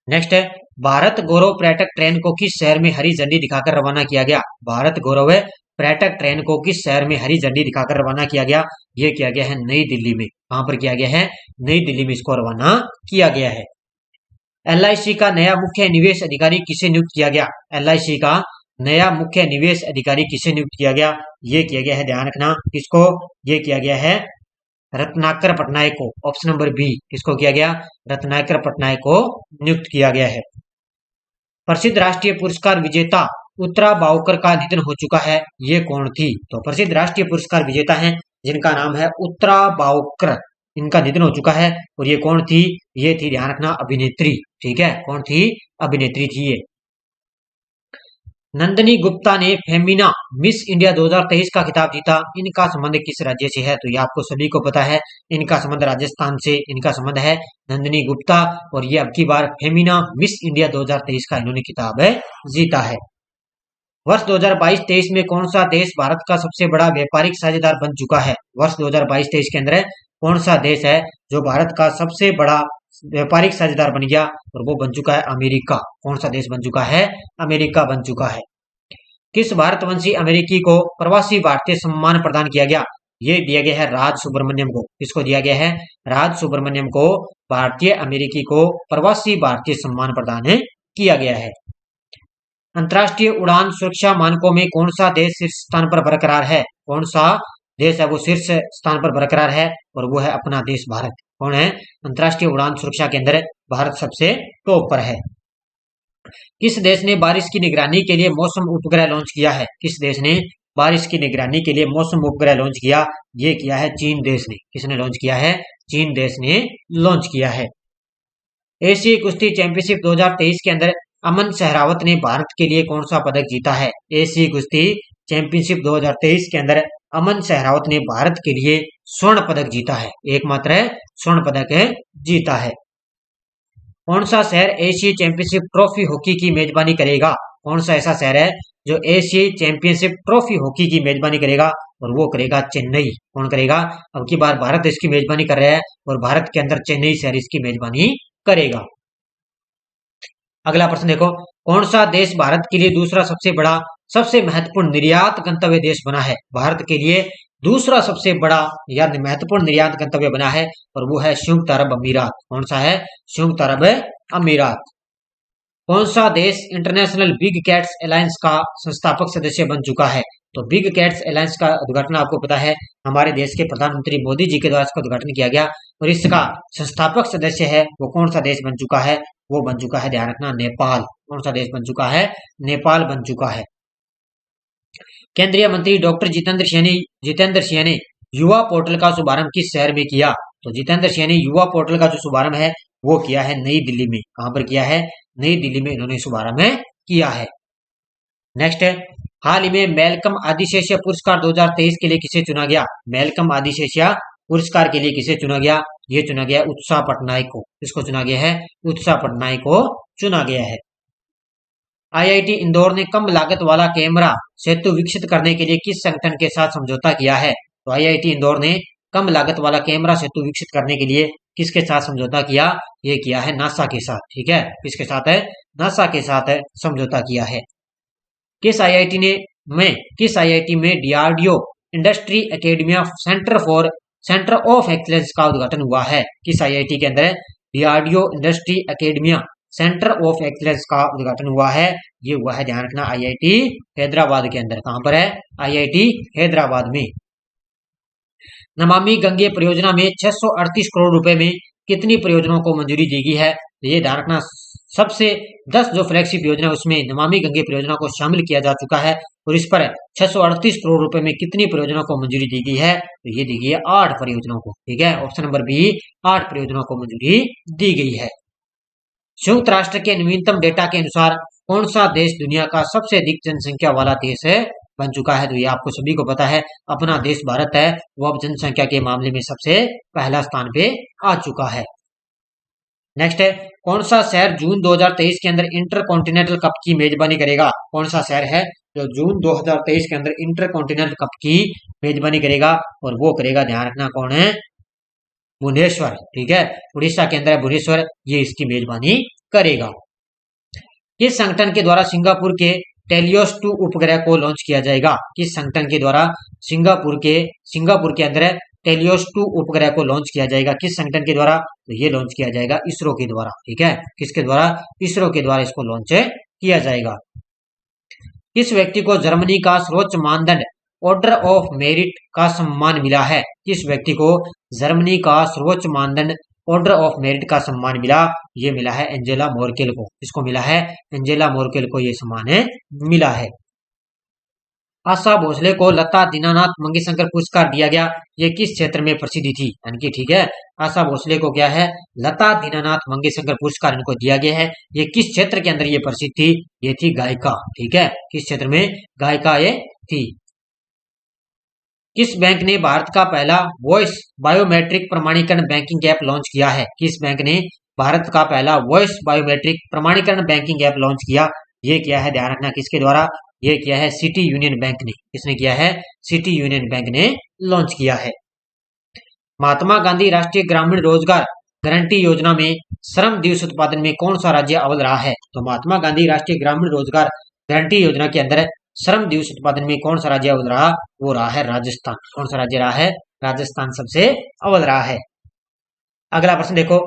नेक्स्ट है, भारत गौरव पर्यटक ट्रेन को किस शहर में हरी झंडी दिखाकर रवाना किया गया? भारत गौरव पर्यटक ट्रेन को किस शहर में हरी झंडी दिखाकर रवाना किया गया? ये किया गया है नई दिल्ली में। कहां पर किया गया है? नई दिल्ली में इसको रवाना किया गया है। एलआईसी का नया मुख्य निवेश अधिकारी किसे नियुक्त किया गया? एलआईसी का नया मुख्य निवेश अधिकारी किसे नियुक्त किया गया? ये किया गया है, ध्यान रखना, किसको? ये किया गया है रत्नाकर पटनायक को। ऑप्शन नंबर बी, किसको किया गया? रत्नाकर पटनायक को नियुक्त किया गया है। प्रसिद्ध राष्ट्रीय पुरस्कार विजेता उत्तरा बावकर का निधन हो चुका है, ये कौन थी? तो प्रसिद्ध राष्ट्रीय पुरस्कार विजेता हैं जिनका नाम है उत्तरा बावकर। इनका निधन हो चुका है। और ये कौन थी? ये थी, ध्यान रखना, अभिनेत्री। ठीक है, कौन थी? अभिनेत्री थी ये। नंदिनी गुप्ता ने फेमिना मिस इंडिया 2023 का खिताब जीता। इनका संबंध किस राज्य से है? तो ये आपको सभी को पता है, इनका संबंध राजस्थान से इनका संबंध है, नंदिनी गुप्ता। और ये अब की बार फेमिना मिस इंडिया 2023 का इन्होंने खिताब जीता है। वर्ष 2022-23 में कौन सा देश भारत का सबसे बड़ा व्यापारिक साझेदार बन चुका है? वर्ष 2022-23 के अंदर कौन सा देश है जो भारत का सबसे बड़ा व्यापारिक साझेदार बन गया? और वो बन चुका है अमेरिका। कौन सा देश बन चुका है? अमेरिका बन चुका है। किस भारतवंशी अमेरिकी को प्रवासी भारतीय सम्मान प्रदान किया गया? ये दिया गया है राज सुब्रमण्यम को। किसको दिया गया है? राज सुब्रमण्यम को भारतीय अमेरिकी को प्रवासी भारतीय सम्मान प्रदान किया गया है। अंतर्राष्ट्रीय उड़ान सुरक्षा मानकों में कौन सा देश शीर्ष स्थान पर बरकरार है? कौन सा देश है वो शीर्ष स्थान पर बरकरार है? और वो है अपना देश भारत। कौन है? अंतर्राष्ट्रीय उड़ान सुरक्षा के अंदर भारत सबसे टॉप पर है। किस देश ने बारिश की निगरानी के लिए मौसम उपग्रह लॉन्च किया है? किस देश ने बारिश की निगरानी के लिए मौसम उपग्रह लॉन्च किया? ये किया है चीन देश ने। किसने लॉन्च किया है? चीन देश ने लॉन्च किया है। एशियाई कुश्ती चैंपियनशिप 2023 के अंदर अमन सहरावत ने भारत के लिए कौन सा पदक जीता है? एशियाई कुश्ती चैंपियनशिप 2023 के अंदर अमन सहरावत ने भारत के लिए स्वर्ण पदक जीता है। एकमात्र स्वर्ण पदक जीता है। कौन सा शहर एशियाई चैंपियनशिप ट्रॉफी हॉकी की मेजबानी करेगा? कौन सा ऐसा शहर है जो एशियाई चैंपियनशिप ट्रॉफी हॉकी की मेजबानी करेगा? और वो करेगा चेन्नई। कौन करेगा? अब की बार भारत इसकी मेजबानी कर रहा है और भारत के अंदर चेन्नई शहर इसकी मेजबानी करेगा। अगला प्रश्न देखो, कौन सा देश भारत के लिए दूसरा सबसे बड़ा सबसे महत्वपूर्ण निर्यात गंतव्य देश बना है? भारत के लिए दूसरा सबसे बड़ा या महत्वपूर्ण निर्यात गंतव्य बना है और वो है संयुक्त अरब अमीरात। कौन सा है? संयुक्त अरब अमीरात। कौन सा देश इंटरनेशनल बिग कैट्स अलायंस का संस्थापक सदस्य बन चुका है? तो बिग कैट्स अलायंस का उद्घाटन आपको पता है हमारे देश के प्रधानमंत्री मोदी जी के द्वारा इसका उद्घाटन किया गया और इसका संस्थापक सदस्य है वो कौन सा देश बन चुका है? वो बन चुका है, ध्यान रखना, नेपाल। कौन सा देश बन चुका है? नेपाल बन चुका है। केंद्रीय मंत्री डॉक्टर जितेंद्र सिंह ने युवा पोर्टल का शुभारंभ किस शहर में किया? तो जितेंद्र सिंह ने युवा पोर्टल का जो शुभारंभ है वो किया है नई दिल्ली में। कहां पर किया है? नई दिल्ली में इन्होंने शुभारंभ किया है। नेक्स्ट, हाल ही में मेलकम आदिशेषिया पुरस्कार 2023 के लिए किसे चुना गया? मेलकम आदिशेषिया पुरस्कार के लिए किसे चुना गया? ये चुना गया उत्साह पटनायक को। किसको चुना गया है? उत्साह पटनायक को चुना गया है। आईआईटी इंदौर ने कम लागत वाला कैमरा सेतु विकसित करने के लिए किस संगठन के साथ समझौता किया है? तो आईआईटी इंदौर ने कम लागत वाला कैमरा सेतु विकसित करने के लिए किसके साथ समझौता किया? ये किया है नासा के साथ। ठीक है, किसके साथ है? नासा के साथ समझौता किया है। किस आईआईटी में DRDO industry academia centre of excellence का उद्घाटन हुआ है? किस आईआईटी के अंदर DRDO industry academia centre of excellence का उद्घाटन हुआ है? ये हुआ है, ध्यान रखना, आईआईटी हैदराबाद के अंदर। कहां पर है? आईआईटी हैदराबाद में। नमामि गंगे परियोजना में 638 करोड़ रुपए में कितनी परियोजनाओं को मंजूरी दी गई है? तो ये ध्यान रखना, सबसे 10 जो फ्लैगशिप योजना है उसमें नमामि गंगे परियोजना को शामिल किया जा चुका है और इस पर 638 करोड़ रुपए में कितनी परियोजनाओं को मंजूरी दी गई है? तो ये दी गई है 8 परियोजनाओं को। ठीक है, ऑप्शन नंबर बी, 8 परियोजनाओं को मंजूरी दी गई है। संयुक्त राष्ट्र के नवीनतम डेटा के अनुसार कौन सा देश दुनिया का सबसे अधिक जनसंख्या वाला देश बन चुका है? तो ये आपको सभी को पता है, अपना देश भारत है वो अब जनसंख्या के मामले में सबसे पहला स्थान पे आ चुका है। नेक्स्ट है, कौन सा शहर जून 2023 के अंदर इंटर कॉन्टिनेंटल कप की मेजबानी करेगा? कौन सा शहर है जो जून 2023 के अंदर इंटर कॉन्टिनेंटल कप की मेजबानी करेगा? और वो करेगा, ध्यान रखना, कौन है? भुवनेश्वर। ठीक है, उड़ीसा के अंदर भुवनेश्वर ये इसकी मेजबानी करेगा। किस संगठन के द्वारा सिंगापुर के टेलियोस 2 उपग्रह को लॉन्च किया जाएगा? किस संगठन के द्वारा सिंगापुर के अंदर टेलियोस 2 उपग्रह को लॉन्च किया जाएगा? किस संगठन के द्वारा? तो ये लॉन्च किया जाएगा इसरो के द्वारा। ठीक है, किसके द्वारा? इसरो के द्वारा इसको लॉन्च किया जाएगा। किस व्यक्ति को जर्मनी का सर्वोच्च मानदंड ऑर्डर ऑफ मेरिट का सम्मान मिला है? किस व्यक्ति को जर्मनी का सर्वोच्च मानदंड ऑर्डर ऑफ मेरिट का सम्मान मिला? ये मिला है एंजेला मोर्केल को। इसको मिला है एंजेला मोर्केल को ये सम्मान मिला है। आशा भोसले को लता दीनानाथ मंगेशकर पुरस्कार दिया गया, ये किस क्षेत्र में प्रसिद्धि थी, यानी कि ठीक है, आशा भोसले को क्या है, लता दीनानाथ मंगेशकर पुरस्कार इनको दिया गया है। ये किस क्षेत्र के अंदर ये प्रसिद्ध थी, ये थी गायिका, ठीक है, किस क्षेत्र में गायिका ये थी। किस बैंक ने भारत का पहला वॉइस बायोमेट्रिक प्रमाणीकरण बैंकिंग ऐप लॉन्च किया है, किस बैंक ने भारत का पहला वॉइस बायोमेट्रिक प्रमाणीकरण बैंकिंग ऐप लॉन्च किया, ये किया है, ध्यान रखना, किसके द्वारा, ये किया है सिटी यूनियन बैंक ने, किसने किया है, सिटी यूनियन बैंक ने लॉन्च किया है। महात्मा गांधी राष्ट्रीय ग्रामीण रोजगार गारंटी योजना में श्रम दिवस उत्पादन में कौन सा राज्य अव्वल रहा है, तो महात्मा गांधी राष्ट्रीय ग्रामीण रोजगार गारंटी योजना के अंदर श्रम दिवस उत्पादन में कौन सा राज्य अव्वल रहा, वो रहा है राजस्थान। कौन सा राज्य रहा है, राजस्थान सबसे अव्वल रहा है। अगला प्रश्न देखो,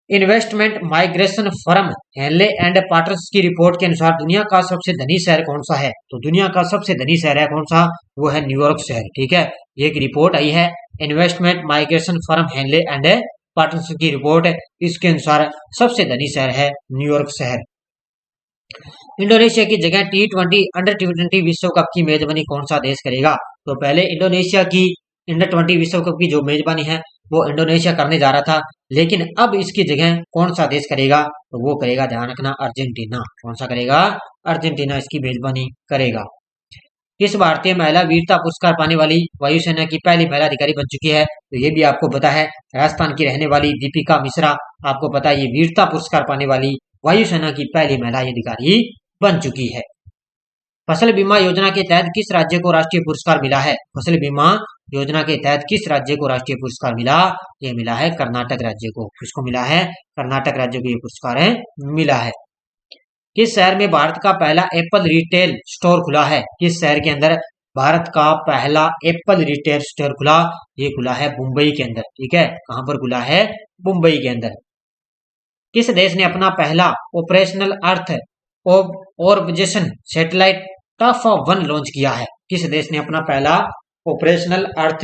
investment migration firm Henley and partners की रिपोर्ट के अनुसार दुनिया का सबसे धनी शहर कौन सा है, तो दुनिया का सबसे धनी शहर है कौन सा, वो है न्यूयॉर्क शहर, ठीक है। एक रिपोर्ट आई है investment migration firm Henley and partners की रिपोर्ट, इसके अनुसार सबसे धनी शहर है न्यूयॉर्क शहर। इंडोनेशिया की जगह T20 अंडर T20 विश्व कप की मेजबानी कौन सा देश करेगा, तो पहले इंडोनेशिया की अंडर 20 विश्व कप की जो मेजबानी है वो इंडोनेशिया करने जा रहा था, लेकिन अब इसकी जगह कौन सा देश करेगा, तो वो करेगा, ध्यान रखना, अर्जेंटीना। कौन सा करेगा, अर्जेंटीना इसकी मेजबानी करेगा। किस भारतीय महिला वीरता पुरस्कार पाने वाली वायुसेना की पहली महिला अधिकारी बन चुकी है, तो ये भी आपको पता है, राजस्थान की रहने वाली दीपिका मिश्रा, आपको पता है ये वीरता पुरस्कार पाने वाली वायुसेना की पहली महिला अधिकारी बन चुकी है। फसल बीमा योजना के तहत किस राज्य को राष्ट्रीय पुरस्कार मिला है, फसल बीमा योजना के तहत किस राज्य को राष्ट्रीय पुरस्कार मिला, ये मिला है कर्नाटक राज्य को। किसको मिला है, कर्नाटक राज्य को ये पुरस्कार है मिला है। किस शहर में भारत का पहला एप्पल रिटेल स्टोर खुला है, किस शहर के अंदर भारत का पहला एप्पल रिटेल स्टोर खुला, ये खुला है मुंबई के अंदर, ठीक है, कहां पर खुला है, मुंबई के अंदर। किस देश ने अपना पहला ऑपरेशनल अर्थ ऑर्बिटेशन सैटेलाइट टाफा-1 लॉन्च किया है, किस देश ने अपना पहला ऑपरेशनल अर्थ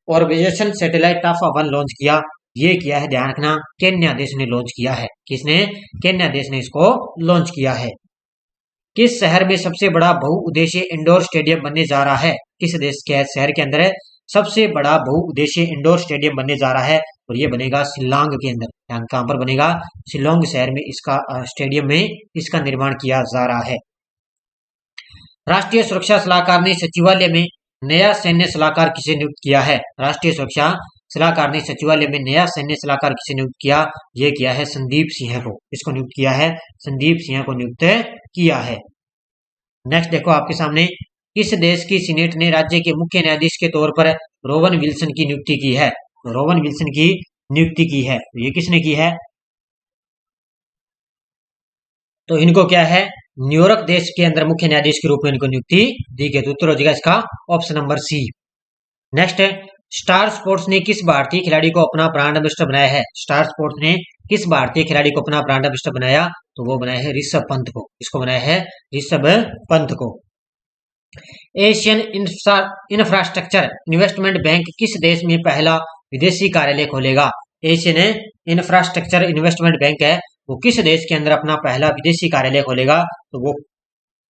ऑर्बिटेशन सैटेलाइट टाफा-1 लॉन्च किया, ये किया है, ध्यान रखना, केन्या देश ने लॉन्च किया है। किसने, केन्या देश ने इसको लॉन्च किया है। किस शहर में सबसे बड़ा बहुउद्देशीय इंडोर स्टेडियम बनने जा रहा है, किस देश के शहर के अंदर सबसे बड़ा बहुउद्देशीय इंडोर स्टेडियम बनने जा रहा है, और ये बनेगा शिल्लांग के अंदर। कहां पर बनेगा, शिल्लांग शहर में इसका स्टेडियम में इसका निर्माण किया जा रहा है। राष्ट्रीय सुरक्षा सलाहकार ने सचिवालय में नया सैन्य सलाहकार किसे नियुक्त किया है, राष्ट्रीय सुरक्षा सलाहकार ने सचिवालय में नया सैन्य सलाहकार किसे नियुक्त किया, ये किया है संदीप सिंह को। इसको नियुक्त किया है, संदीप सिंह को नियुक्त किया है। नेक्स्ट देखो आपके सामने, किस देश की सीनेट ने राज्य के मुख्य न्यायाधीश के तौर पर रोवन विल्सन की नियुक्ति की है, रोवन विल्सन की नियुक्ति की है, ये किसने की है, तो इनको क्या है, न्यूयॉर्क देश के अंदर मुख्य न्यायाधीश के रूप में इनको नियुक्ति दी गई। तो उत्तर हो जाएगा इसका ऑप्शन नंबर सी। नेक्स्ट है, स्टार स्पोर्ट्स ने किस भारतीय खिलाड़ी को अपना ब्रांड एम्बेसडर बनाया है, स्टार स्पोर्ट्स ने किस भारतीय खिलाड़ी को अपना ब्रांड एम्बेसडर बनाया, तो वो बनाया है ऋषभ पंत को। इसको बनाया है ऋषभ पंत को। एशियन इंफ्रास्ट्रक्चर इन्वेस्टमेंट बैंक किस देश में पहला विदेशी कार्यालय खोलेगा, एशियन इंफ्रास्ट्रक्चर इन्वेस्टमेंट बैंक है वो किस देश के अंदर अपना पहला विदेशी कार्यालय खोलेगा, तो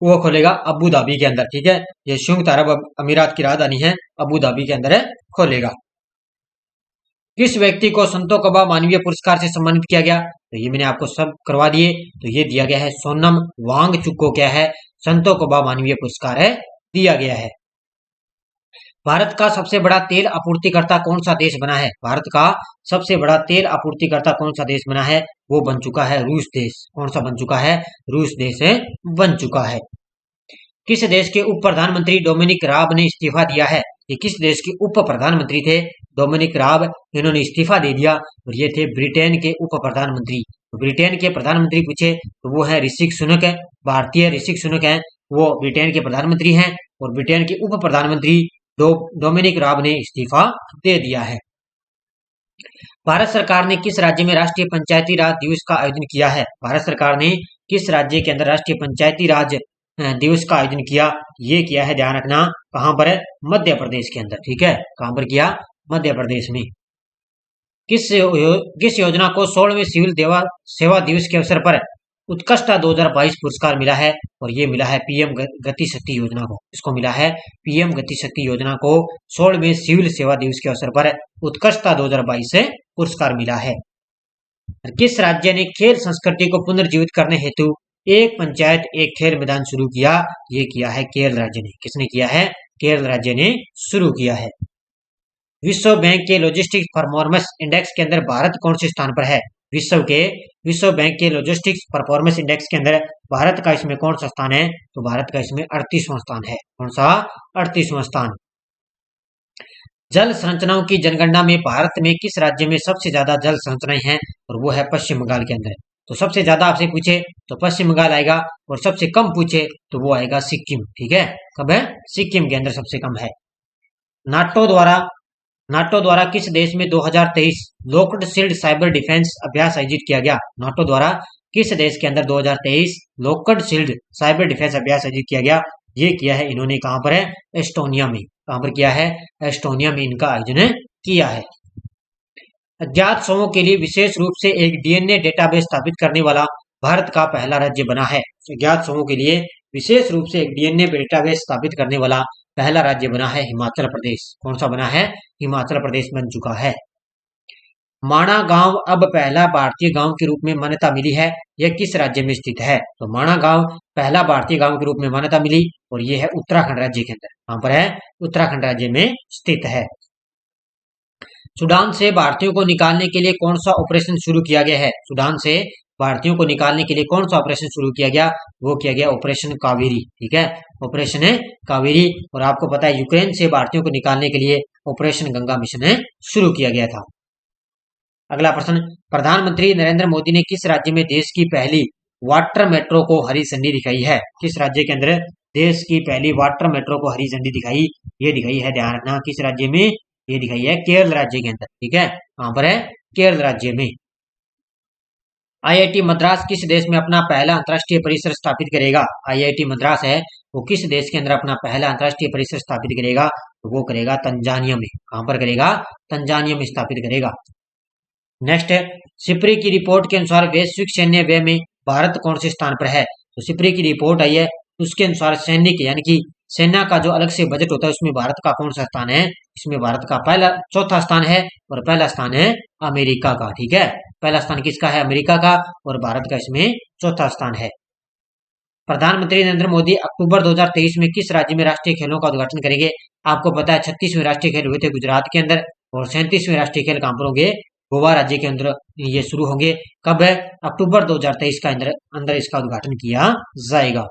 वो खोलेगा अबू धाबी के अंदर, ठीक है, ये संयुक्त अरब अमीरात की राजधानी है, अबू धाबी के अंदर खोलेगा। किस व्यक्ति को संतो कबा मानवीय पुरस्कार से सम्मानित किया गया, तो ये मैंने आपको सब करवा दिए, तो ये दिया गया है सोनम वांगचुक को क्या है, संतो कबा मानवीय पुरस्कार है दिया गया है। भारत का सबसे बड़ा तेल आपूर्तिकर्ता कौन सा देश बना है, भारत का सबसे बड़ा तेल आपूर्तिकर्ता कौन सा देश बना है, वो बन चुका है रूस देश। कौन सा बन चुका है, रूस देश बन चुका है। किस देश के उप प्रधानमंत्री डोमिनिक राब ने इस्तीफा दिया है, ये किस देश के उप प्रधानमंत्री थे, डोमिनिक राब, इन्होंने इस्तीफा दे दिया, और ये थे ब्रिटेन के उप प्रधानमंत्री। ब्रिटेन के प्रधानमंत्री पूछे तो वो है ऋषि सुनक है, भारतीय ऋषि सुनक है, वो ब्रिटेन के प्रधानमंत्री हैं, और ब्रिटेन के उप प्रधानमंत्री डोमिनिक राब ने इस्तीफा दे दिया है। भारत सरकार ने किस राज्य में राष्ट्रीय पंचायती राज दिवस का आयोजन किया है, भारत सरकार ने किस राज्य के अंदर राष्ट्रीय पंचायती राज दिवस का आयोजन किया, ये किया है, ध्यान रखना, कहां पर है, मध्य प्रदेश के अंदर, ठीक है, कहां पर किया, मध्य प्रदेश में। किस योजना को 16वें सिविल सेवा दिवस के अवसर पर उत्कृष्टता 2022 पुरस्कार मिला है और ये मिला है पीएम गति शक्ति योजना को। इसको मिला है पीएम गति शक्ति योजना को 16वें सिविल सेवा दिवस के अवसर पर उत्कृष्टता 2022 से पुरस्कार मिला है। किस राज्य ने खेल संस्कृति को पुनर्जीवित करने हेतु एक पंचायत एक खेल मैदान शुरू किया? ये किया है केरल राज्य ने। किसने किया है? केरल राज्य ने शुरू किया है। विश्व बैंक के लॉजिस्टिक्स परफॉर्मेंस इंडेक्स के अंदर भारत कौन से स्थान पर है? विश्व बैंक के लॉजिस्टिक्स परफॉर्मेंस इंडेक्स के अंदर भारत का इसमें कौन सा स्थान है? तो भारत का इसमें 38वां स्थान है। कौन सा? 38वां स्थान। जल संरचनाओं की जनगणना में भारत में किस राज्य में सबसे ज्यादा जल संरचनाएं हैं? और वो है पश्चिम बंगाल के अंदर। तो सबसे ज्यादा आपसे पूछे तो पश्चिम बंगाल आएगा और सबसे कम पूछे तो वो आएगा सिक्किम। ठीक है, कब है? सिक्किम के अंदर सबसे कम है। नाटो द्वारा किस देश में 2023 लोकड शील्ड साइबर डिफेंस अभ्यास आयोजित किया गया? नाटो द्वारा किस देश के अंदर 2023 लोकड शील्ड साइबर डिफेंस अभ्यास आयोजित किया गया? ये किया है इन्होंने कहां पर है? एस्टोनिया में। कहां पर किया है? एस्टोनिया में इनका आयोजन किया है। अज्ञात शवों के लिए विशेष रूप से एक डीएनए डेटाबेस स्थापित करने वाला भारत का पहला राज्य बना है। अज्ञात शवों के लिए विशेष रूप से एक डीएनए डेटाबेस स्थापित करने वाला पहला राज्य बना है हिमाचल प्रदेश। कौन सा बना है? हिमाचल प्रदेश बन चुका है। माणा गांव अब पहला भारतीय गांव के रूप में मान्यता मिली है। यह किस राज्य में स्थित है? तो माणा गांव पहला भारतीय गांव के रूप में मान्यता मिली और यह है उत्तराखंड राज्य के अंदर। कहां पर है? उत्तराखंड राज्य में स्थित है। सूडान से भारतीयों को निकालने के लिए कौन सा ऑपरेशन शुरू किया गया है? सूडान से भारतीयों को निकालने के लिए कौन सा ऑपरेशन शुरू किया गया? वो किया गया ऑपरेशन कावेरी। ठीक है, ऑपरेशन है कावेरी। और आपको पता है यूक्रेन से भारतीयों को निकालने के लिए ऑपरेशन गंगा मिशन शुरू किया गया था। अगला प्रश्न, प्रधानमंत्री नरेंद्र मोदी ने किस राज्य में देश की पहली वाटर मेट्रो को हरी झंडी दिखाई है? किस राज्य के अंदर देश की पहली वाटर मेट्रो को हरी झंडी दिखाई? ये दिखाई है, ध्यान रखना, किस राज्य में? ये दिखाई है केरल राज्य के अंदर। ठीक है, कहां पर है? केरल राज्य में। आईआईटी मद्रास किस देश में अपना पहला अंतर्राष्ट्रीय परिसर स्थापित करेगा? आईआईटी मद्रास है वो किस देश के अंदर अपना पहला अंतर्राष्ट्रीय परिसर स्थापित करेगा? तो वो करेगा तंजानिया में। कहां पर करेगा? तंजानिया में स्थापित करेगा। नेक्स्ट है, सिप्री की रिपोर्ट के अनुसार वैश्विक सैन्य व्यय में भारत कौन से स्थान पर है? तो सिप्री की रिपोर्ट आई है, उसके अनुसार सैनिक यानी कि सेना का जो अलग से बजट होता है उसमें भारत का कौन सा स्थान है? इसमें भारत का चौथा स्थान है और पहला स्थान है अमेरिका का। ठीक है, पहला स्थान किसका है? अमेरिका का और भारत का इसमें चौथा स्थान है। प्रधानमंत्री नरेंद्र मोदी अक्टूबर 2023 में किस राज्य में राष्ट्रीय खेलों का उद्घाटन करेंगे? आपको पता है 36वें राष्ट्रीय खेल हुए थे गुजरात के अंदर और 37वें राष्ट्रीय खेल कहां पर होंगे? गोवा राज्य के अंदर ये शुरू होंगे। कब है? अक्टूबर 2023 का अंदर इसका उद्घाटन किया जाएगा।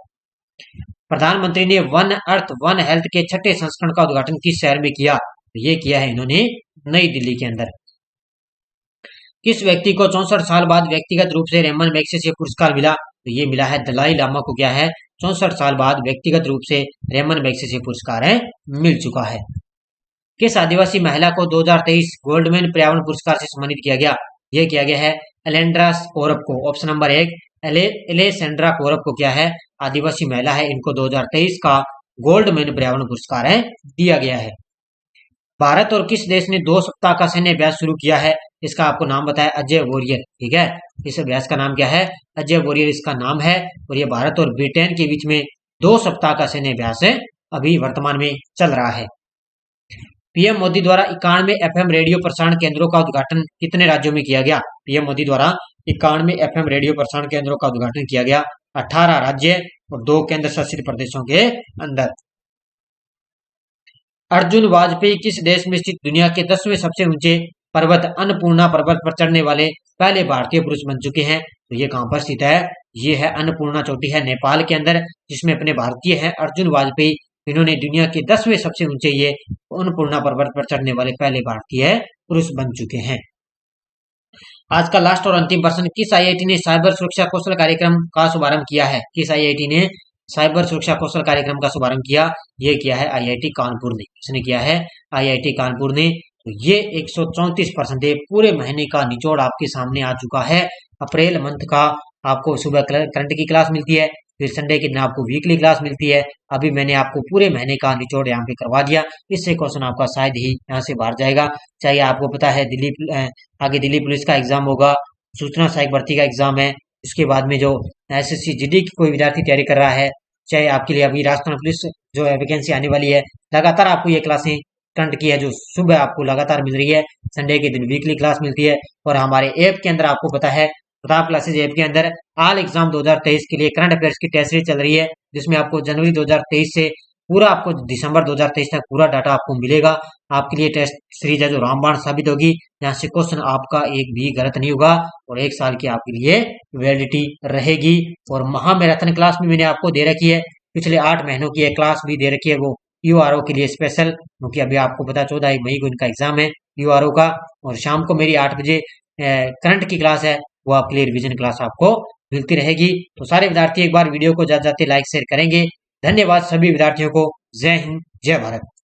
प्रधानमंत्री ने वन अर्थ वन हेल्थ के 6ठे संस्करण का उद्घाटन किस शहर में किया? ये किया है इन्होंने नई दिल्ली के अंदर। किस व्यक्ति को 64 साल बाद व्यक्तिगत रूप से रेमन मैग्सेसे पुरस्कार मिला? तो ये मिला है दलाई लामा को। क्या है? 64 साल बाद व्यक्तिगत रूप से रेमन मैग्सेसे पुरस्कार मिल चुका है। किस आदिवासी महिला को 2023 गोल्डमैन पर्यावरण पुरस्कार से सम्मानित किया गया? यह किया गया है एलेंड्रा कोरब को। ऑप्शन नंबर 1 एलेसेंड्रा कोरब को क्या है? आदिवासी महिला है, इनको 2023 का गोल्डमैन पर्यावरण पुरस्कार दिया गया है। भारत और किस देश ने 2 सप्ताह का सैन्य अभ्यास शुरू किया है? इसका आपको नाम बताया, अजय वॉरियर। ठीक है, इस अभ्यास का नाम क्या है? अजय वॉरियर इसका नाम है और ये भारत और ब्रिटेन के बीच में 2 सप्ताह का सैन्य अभ्यास अभी वर्तमान में चल रहा है। पीएम मोदी द्वारा 91 एफएम रेडियो प्रसारण केंद्रों का उद्घाटन कितने राज्यों में किया गया? पीएम मोदी द्वारा 91 एफएम रेडियो प्रसारण केंद्रों का उद्घाटन किया गया 18 राज्य और 2 केंद्र शासित प्रदेशों के अंदर। अर्जुन वाजपेयी किस देश में स्थित दुनिया के 10वें सबसे ऊंचे पर्वत अन्नपूर्णा पर्वत पर चढ़ने वाले पहले भारतीय पुरुष बन चुके हैं? तो ये कहां पर स्थित है? ये है अन्नपूर्णा चोटी है नेपाल के अंदर, जिसमें अपने भारतीय हैं अर्जुन वाजपेयी। इन्होंने दुनिया के 10वें सबसे ऊंचे ये अन्नपूर्णा पर्वत पर चढ़ने वाले पहले भारतीय पुरुष बन चुके हैं। आज का लास्ट और अंतिम प्रश्न, किस आईआईटी ने साइबर सुरक्षा कौशल कार्यक्रम का शुभारंभ किया है? किस आईआईटी ने साइबर सुरक्षा कौशल कार्यक्रम का शुभारंभ किया? ये किया है आईआईटी कानपुर ने। किसने किया है? आईआईटी कानपुर ने। तो ये 134% पूरे महीने का निचोड़ आपके सामने आ चुका है। अप्रैल मंथ का आपको सुबह करंट की क्लास मिलती है, फिर संडे के दिन आपको वीकली क्लास मिलती है। अभी मैंने आपको पूरे महीने का निचोड़ यहाँ पे करवा दिया। इससे क्वेश्चन आपका शायद ही यहाँ से बाहर जाएगा। चाहे आपको पता है आगे दिल्ली पुलिस का एग्जाम होगा, सूचना सहायक भर्ती का एग्जाम है, इसके बाद में जो एसएससी जीडी की कोई विद्यार्थी तैयारी कर रहा है, चाहे आपके लिए अभी राजस्थान पुलिस जो है वैकेंसी आने वाली है, लगातार आपको ये क्लासें करंट की है जो सुबह आपको लगातार मिल रही है, संडे के दिन वीकली क्लास मिलती है। और हमारे ऐप के अंदर आपको पता है प्रताप क्लासेज ऐप के अंदर ऑल एग्जाम 2023 के लिए करंट अफेयर्स की टेस्ट सीरीज चल रही है, जिसमें आपको जनवरी 2023 से पूरा आपको दिसंबर 2023 तक पूरा डाटा आपको मिलेगा। आपके लिए टेस्ट सीरीज है जो रामबाण साबित होगी, यहाँ से क्वेश्चन आपका एक भी गलत नहीं होगा और 1 साल की आपके लिए वैलिडिटी रहेगी। और महामैराथन क्लास भी मैंने आपको दे रखी है, पिछले 8 महीनों की एक क्लास भी दे रखी है, वो यूआरओ के लिए स्पेशल, क्योंकि अभी आपको पता 14 मई को इनका एग्जाम है यूआरओ का। और शाम को मेरी 8 बजे करंट की क्लास है, वो आपके लिए रिवीजन क्लास आपको मिलती रहेगी। तो सारे विद्यार्थी एक बार वीडियो को जाते जाते लाइक शेयर करेंगे। धन्यवाद सभी विद्यार्थियों को। जय हिंद, जय भारत।